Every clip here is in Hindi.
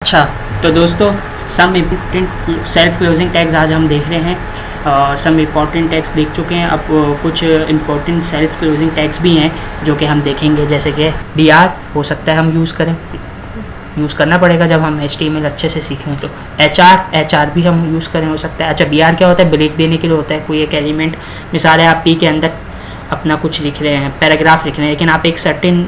अच्छा, तो दोस्तों some important self closing tags आज हम देख रहे हैं और सम इम्पॉर्टेंट टैग्स देख चुके हैं। अब कुछ इम्पॉर्टेंट सेल्फ क्लोजिंग टैग्स भी हैं जो कि हम देखेंगे, जैसे कि DR हो सकता है हम यूज़ करना पड़ेगा जब हम HTML अच्छे से सीखें। तो HR भी हम यूज़ करें हो सकता है। अच्छा, BR क्या होता है? ब्रेक देने के लिए होता है। कोई एक एलिमेंट, मिसाल है आप P के अंदर अपना कुछ लिख रहे हैं, पैराग्राफ लिख रहे हैं, लेकिन आप एक सर्टेन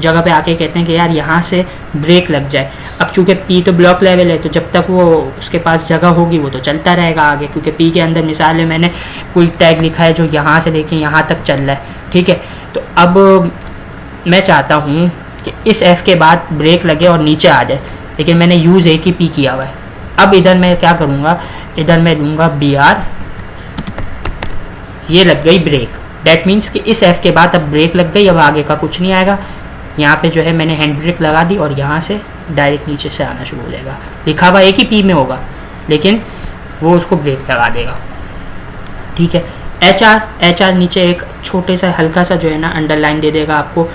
जगह पे आके कहते हैं कि यार यहाँ से ब्रेक लग जाए। अब चूँकि P तो ब्लॉक लेवल है, तो जब तक वो उसके पास जगह होगी वो तो चलता रहेगा आगे, क्योंकि P के अंदर मिसाल है मैंने कोई टैग लिखा है जो यहाँ से लेके यहाँ तक चल रहा है, ठीक है। तो अब मैं चाहता हूँ कि इस F के बाद ब्रेक लगे और नीचे आ जाए, लेकिन मैंने यूज़ एक ही P किया हुआ है। अब इधर मैं क्या करूँगा, इधर मैं लूँगा BR, ये लग गई ब्रेक। डैट मीन्स कि इस F के बाद अब ब्रेक लग गई, अब आगे का कुछ नहीं आएगा। यहाँ पे जो है मैंने हैंड ब्रेक लगा दी और यहाँ से डायरेक्ट नीचे से आना शुरू हो जाएगा। लिखा हुआ एक ही P में होगा, लेकिन वो उसको ब्रेक लगा देगा, ठीक है। HR नीचे एक छोटे सा हल्का सा जो है ना अंडरलाइन दे देगा आपको,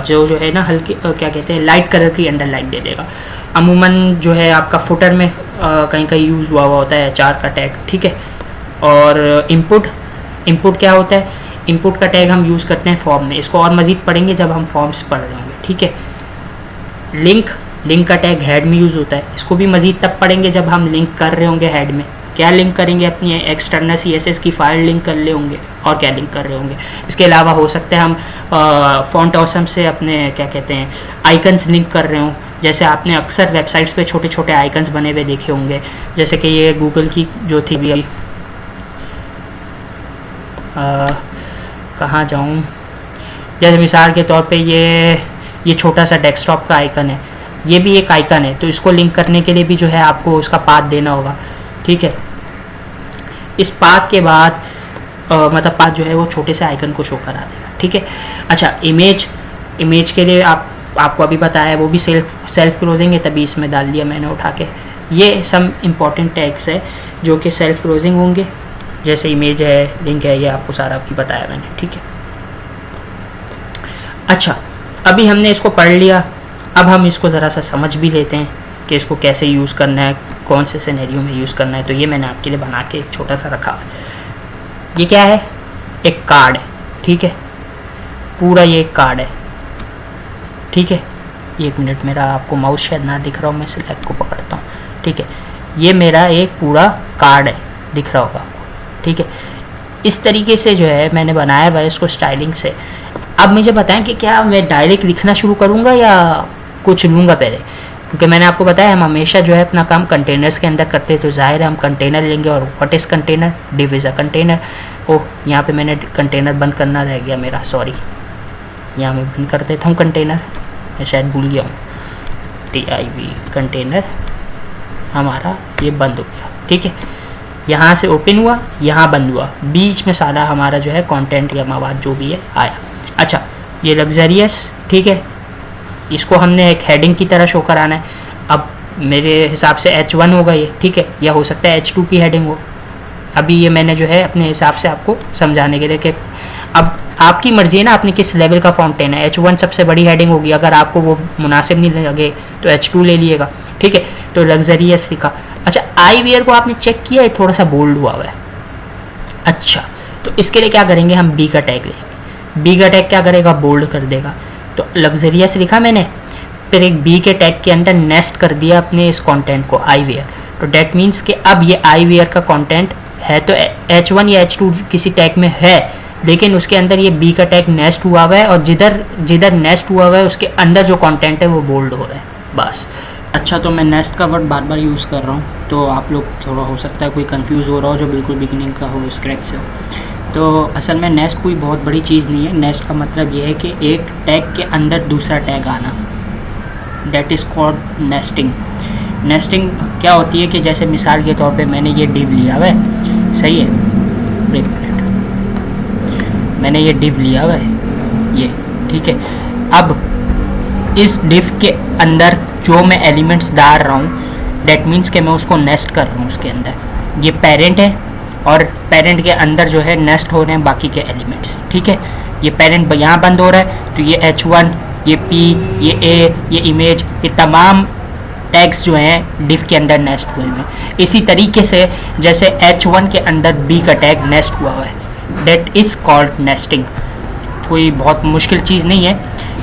जो है ना हल्की क्या कहते हैं, लाइट कलर की अंडरलाइन दे देगा। अमूमन जो है आपका फुटर में कहीं कहीं यूज़ हुआ होता है HR का टैग, ठीक है। और इनपुट क्या होता है? इनपुट का टैग हम यूज़ करते हैं फॉर्म में। इसको और मज़ीद पढ़ेंगे जब हम फॉर्म्स पढ़ रहे होंगे, ठीक है। लिंक का टैग हेड में यूज़ होता है। इसको भी मज़ीद तब पढ़ेंगे जब हम लिंक कर रहे होंगे हेड में। क्या लिंक करेंगे? अपनी एक्सटर्नल CSS की फ़ाइल लिंक कर रहे होंगे और क्या लिंक कर रहे होंगे। इसके अलावा हो सकता है हम फॉन्ट ऑसम से अपने क्या कहते हैं आइकन्स लिंक कर रहे हों। जैसे आपने अक्सर वेबसाइट्स पे छोटे छोटे आइकन्स बने हुए देखे होंगे, जैसे कि ये गूगल की जो थी भी कहाँ जाऊँ, जैसे मिसाल के तौर पे ये छोटा सा डेस्कटॉप का आइकन है, ये भी एक आइकन है, तो इसको लिंक करने के लिए भी जो है आपको उसका पाथ देना होगा, ठीक है। इस पाथ के बाद मतलब पाथ जो है वो छोटे से आइकन को शो करा देगा, ठीक है। अच्छा, इमेज के लिए आपको अभी बताया, वो भी सेल्फ क्लोजिंग है, तभी इसमें डाल दिया मैंने उठा के। ये सम इम्पॉर्टेंट टैग्स है जो कि सेल्फ क्लोजिंग होंगे, जैसे इमेज है, लिंक है, ये आपको सारा आपकी बताया मैंने, ठीक है। अच्छा, अभी हमने इसको पढ़ लिया, अब हम इसको ज़रा सा समझ भी लेते हैं कि इसको कैसे यूज़ करना है, कौन से सिनेरियो में यूज़ करना है। तो ये मैंने आपके लिए बना के एक छोटा सा रखा है। ये क्या है? एक कार्ड है, ठीक है। पूरा ये एक कार्ड है, ठीक है। एक मिनट, मेरा आपको माउस शायद ना दिख रहा हो, मैं सिलेक्ट को पकड़ता हूँ, ठीक है। ये मेरा एक पूरा कार्ड है, दिख रहा होगा आपको, ठीक है। इस तरीके से जो है मैंने बनाया हुआ है इसको स्टाइलिंग से। अब मुझे बताएं कि क्या मैं डायरेक्ट लिखना शुरू करूँगा या कुछ लूँगा पहले, क्योंकि मैंने आपको बताया हम हमेशा जो है अपना काम कंटेनर्स के अंदर करते हैं, तो जाहिर है हम कंटेनर लेंगे। और what is container? Div is a container. Oh, यहाँ पे मैंने कंटेनर बंद करना रह गया मेरा, सॉरी। यहाँ मैं बंद कर देता हूँ कंटेनर, मैं शायद भूल गया हूँ। TIV कंटेनर हमारा ये बंद हो गया, ठीक है। यहाँ से ओपन हुआ, यहाँ बंद हुआ, बीच में सारा हमारा जो है कंटेंट या मवाद जो भी है आया। अच्छा, ये लग्जरियस, ठीक है, इसको हमने एक हेडिंग की तरह शो कराना है। अब मेरे हिसाब से H1 होगा ये, ठीक है, या हो सकता है H2 की हेडिंग हो। अभी ये मैंने जो है अपने हिसाब से आपको समझाने के लिए कि अब आपकी मर्जी है ना आपने किस लेवल का फॉन्ट लेना है। H1 सबसे बड़ी हेडिंग होगी, अगर आपको वो मुनासिब नहीं लगे तो H2 ले लिएगा, ठीक है। तो लग्जरियस लिखा। अच्छा, आईवेयर को आपने चेक किया है, थोड़ा सा बोल्ड हुआ है। अच्छा, तो इसके लिए क्या करेंगे, हम B का टैग लेंगे। B का टैग क्या करेगा? बोल्ड कर देगा। तो लग्जरियस लिखा मैंने, फिर एक B के टैग के अंदर नेस्ट कर दिया अपने इस कंटेंट को, आईवेयर। तो डेट मीन्स कि अब ये आईवेयर का कंटेंट है तो H1 या H2 किसी टैग में है, लेकिन उसके अंदर ये B का टैग नेस्ट हुआ हुआ है, और जिधर नेस्ट हुआ हुआ है उसके अंदर जो कंटेंट है वो बोल्ड हो रहा है, बस। अच्छा, तो मैं नेस्ट का वर्ड बार बार यूज़ कर रहा हूँ, तो आप लोग थोड़ा हो सकता है कोई कंफ्यूज हो रहा हो जो बिल्कुल बिगिनिंग का हो, स्क्रैच से हो। तो असल में नेस्ट कोई बहुत बड़ी चीज़ नहीं है। नेस्ट का मतलब ये है कि एक टैग के अंदर दूसरा टैग आना, that is called nesting. Nesting क्या होती है कि जैसे मिसाल के तौर पे मैंने ये डिव लिया हुआ है, सही है, एक मिनट, मैंने ये डिव लिया हुआ है ये, ठीक है। अब इस डिव के अंदर जो मैं एलिमेंट्स डाल रहा हूँ, डेट मीन्स कि मैं उसको नेस्ट कर रहा हूँ उसके अंदर। ये पेरेंट है और पेरेंट के अंदर जो है नेस्ट हो रहे हैं बाकी के एलिमेंट्स, ठीक है। ये पेरेंट यहाँ बंद हो रहा है, तो ये H1, ये P, ये A, ये इमेज, ये तमाम टैग्स जो हैं डिफ के अंदर नेस्ट हुए हैं। इसी तरीके से जैसे H1 के अंदर B का टैग नेस्ट हुआ है, डेट इज़ कॉल्ड नेस्टिंग। कोई बहुत मुश्किल चीज़ नहीं है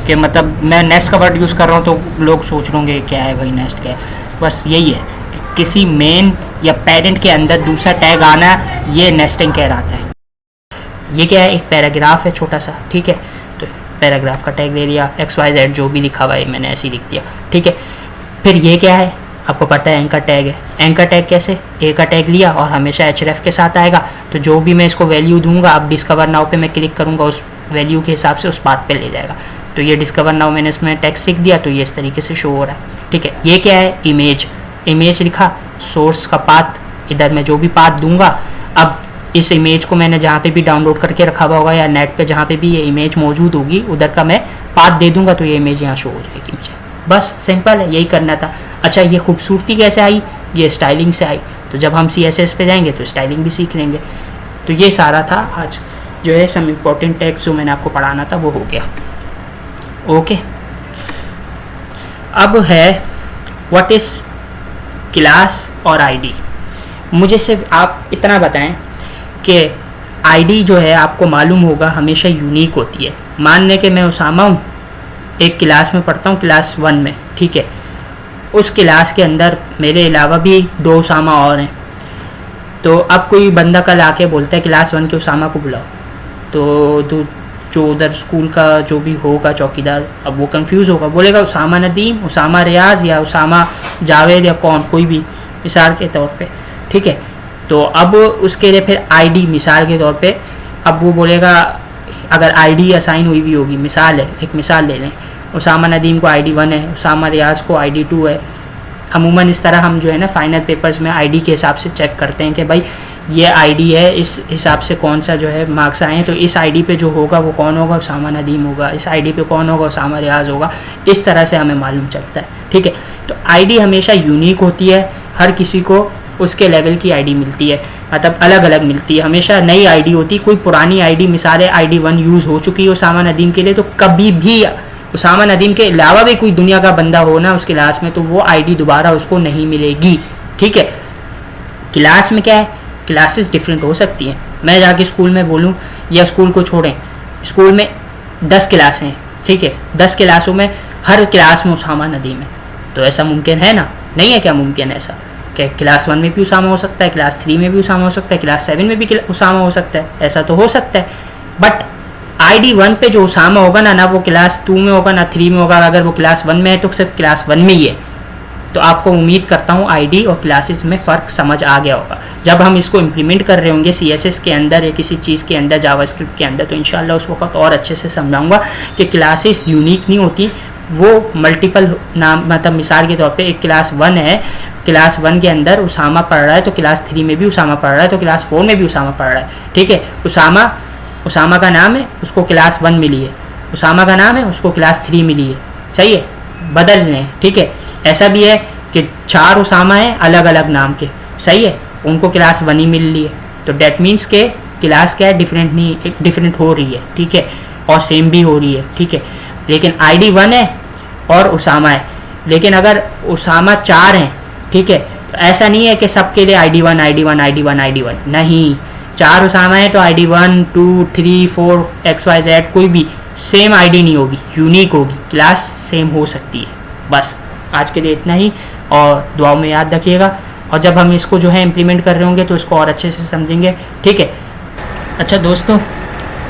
कि मतलब मैं नेस्ट का वर्ड यूज़ कर रहा हूँ तो लोग सोच लेंगे क्या है भाई नेस्ट क्या है। बस यही है कि किसी मेन या पेरेंट के अंदर दूसरा टैग आना, ये नेस्टिंग कहलाता है। ये क्या है, एक पैराग्राफ है छोटा सा, ठीक है। तो पैराग्राफ का टैग ले लिया, XYZ जो भी लिखा हुआ है मैंने ऐसे ही लिख दिया, ठीक है। फिर ये क्या है, आपको पता है एंकर टैग है। एंकर टैग कैसे, ए का टैग लिया और हमेशा href के साथ आएगा, तो जो भी मैं इसको वैल्यू दूंगा, अब डिस्कवर नाउ पे मैं क्लिक करूंगा, उस वैल्यू के हिसाब से उस पाथ पे ले जाएगा। तो ये डिस्कवर नाउ मैंने इसमें टेक्स्ट लिख दिया, तो ये इस तरीके से शो हो रहा है, ठीक है। ये क्या है, इमेज। इमेज लिखा, सोर्स का पाथ, इधर मैं जो भी पाथ दूंगा, अब इस इमेज को मैंने जहाँ पे भी डाउनलोड करके रखा हुआ होगा या नेट पे जहाँ पे भी ये इमेज मौजूद होगी, उधर का मैं पाथ दे दूंगा, तो ये इमेज यहाँ शो हो जाएगी मुझे। बस सिंपल है, यही करना था। अच्छा, ये खूबसूरती कैसे आई, ये स्टाइलिंग से आई। तो जब हम CSS पे जाएंगे तो स्टाइलिंग भी सीख लेंगे। तो ये सारा था आज जो है सम इम्पोर्टेंट टैग्स जो मैंने आपको पढ़ाना था वो हो गया। ओके, अब है व्हाट इज़ क्लास और आईडी। मुझे सिर्फ आप इतना बताएं कि आईडी जो है आपको मालूम होगा हमेशा यूनिक होती है। मान लें कि मैं उसामा हूँ, एक क्लास में पढ़ता हूँ, क्लास 1 में, ठीक है। उस क्लास के अंदर मेरे अलावा भी 2 उसामा और हैं। तो अब कोई बंदा कल आके बोलता है क्लास 1 के उसामा को बुलाओ, तो जो उधर स्कूल का जो भी होगा चौकीदार, अब वो कंफ्यूज होगा, बोलेगा उसामा नदीम, उसामा रियाज या उसामा जावेद या कौन, कोई भी मिसाल के तौर पे, ठीक है। तो अब उसके लिए फिर आईडी मिसाल के तौर पे, अब वो बोलेगा अगर आईडी असाइन हुई भी होगी, मिसाल है, एक मिसाल ले लें, उसामा नदीम को आईडी 1 है, उसामा रियाज को आईडी 2 है। अमूमन इस तरह हम जो है ना फाइनल पेपर्स में आईडी के हिसाब से चेक करते हैं कि भाई ये आईडी है, इस हिसाब से कौन सा जो है मार्क्स आए हैं, तो इस आईडी पे जो होगा वो कौन होगा, उसामा नदीम होगा, इस आईडी पे कौन होगा, उसामा रियाज होगा। इस तरह से हमें मालूम चलता है, ठीक है। तो आईडी हमेशा यूनिक होती है, हर किसी को उसके लेवल की आईडी मिलती है, मतलब अलग अलग मिलती है, हमेशा नई आईडी होती है। कोई पुरानी आईडी, मिसाल है आईडी 1 यूज़ हो चुकी है उसामा नदीम के लिए, तो कभी भी उसामा नदीम के अलावा भी कोई दुनिया का बंदा हो ना उस क्लास में, तो वो आईडी दोबारा उसको नहीं मिलेगी, ठीक है। क्लास में क्या है, क्लासेस डिफरेंट हो सकती हैं। मैं जाके स्कूल में बोलूँ, या स्कूल को छोड़ें, स्कूल में 10 क्लासें हैं, ठीक है। 10 क्लासों में हर क्लास में उसामा नदीम है, तो ऐसा मुमकिन है ना, नहीं है क्या मुमकिन ऐसा कि क्लास 1 में भी उसामा हो सकता है, क्लास 3 में भी उसामा हो सकता है, क्लास 7 में भी उसामा हो सकता है, ऐसा तो हो सकता है। बट आईडी 1 पे जो उसामा होगा ना वो क्लास 2 में होगा ना 3 में होगा। अगर वो क्लास 1 में है तो सिर्फ क्लास 1 में ही है। तो आपको उम्मीद करता हूँ आईडी और क्लासेस में फ़र्क समझ आ गया होगा। जब हम इसको इम्प्लीमेंट कर रहे होंगे CSS के अंदर या किसी चीज़ के अंदर, जावास्क्रिप्ट के अंदर, तो इंशाल्लाह उस वक्त और अच्छे से समझाऊंगा कि क्लासेस यूनिक नहीं होती, वो मल्टीपल नाम, मतलब मिसाल के तौर पे एक क्लास 1 है, क्लास 1 के अंदर उसामा पढ़ रहा है, तो क्लास 3 में भी उसामा पढ़ रहा है, तो क्लास 4 में भी उसामा पढ़ रहा है, ठीक है। उसामा का नाम है, उसको क्लास 1 मिली है, उसामा का नाम है, उसको क्लास 3 मिली है, सही है, बदल रहे हैं, ठीक है। ऐसा भी है कि 4 उसामा हैं अलग अलग नाम के, सही है, उनको क्लास 1 ही मिल रही है, तो डेट मीन्स के क्लास क्या है, डिफरेंट नहीं, डिफरेंट हो रही है, ठीक है, और सेम भी हो रही है, ठीक है। लेकिन आईडी 1 है और उसामा है, लेकिन अगर उसामा 4 हैं, ठीक है, तो ऐसा नहीं है कि सबके लिए आईडी 1 आईडी 1 आईडी 1 आईडी 1, नहीं, 4 उसामा है तो आईडी 1 2 3 4 XYZ कोई भी सेम आईडी नहीं होगी, यूनिक होगी, क्लास सेम हो सकती है। बस आज के लिए इतना ही, और दुआओं में याद रखिएगा, और जब हम इसको जो है इम्प्लीमेंट कर रहे होंगे तो इसको और अच्छे से समझेंगे, ठीक है। अच्छा दोस्तों,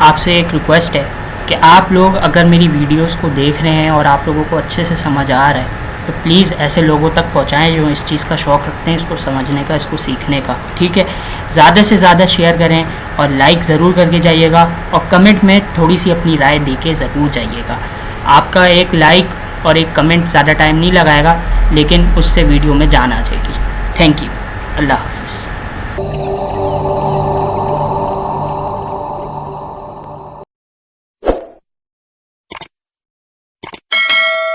आपसे एक रिक्वेस्ट है कि आप लोग अगर मेरी वीडियोस को देख रहे हैं और आप लोगों को अच्छे से समझ आ रहा है, तो प्लीज़ ऐसे लोगों तक पहुंचाएं जो इस चीज़ का शौक़ रखते हैं, इसको समझने का, इसको सीखने का, ठीक है। ज़्यादा से ज़्यादा शेयर करें और लाइक ज़रूर करके जाइएगा, और कमेंट में थोड़ी सी अपनी राय दे के ज़रूर जाइएगा। आपका एक लाइक और एक कमेंट ज़्यादा टाइम नहीं लगाएगा, लेकिन उससे वीडियो में जान आ जाएगी। थैंक यू, अल्लाह हाफ़िज़।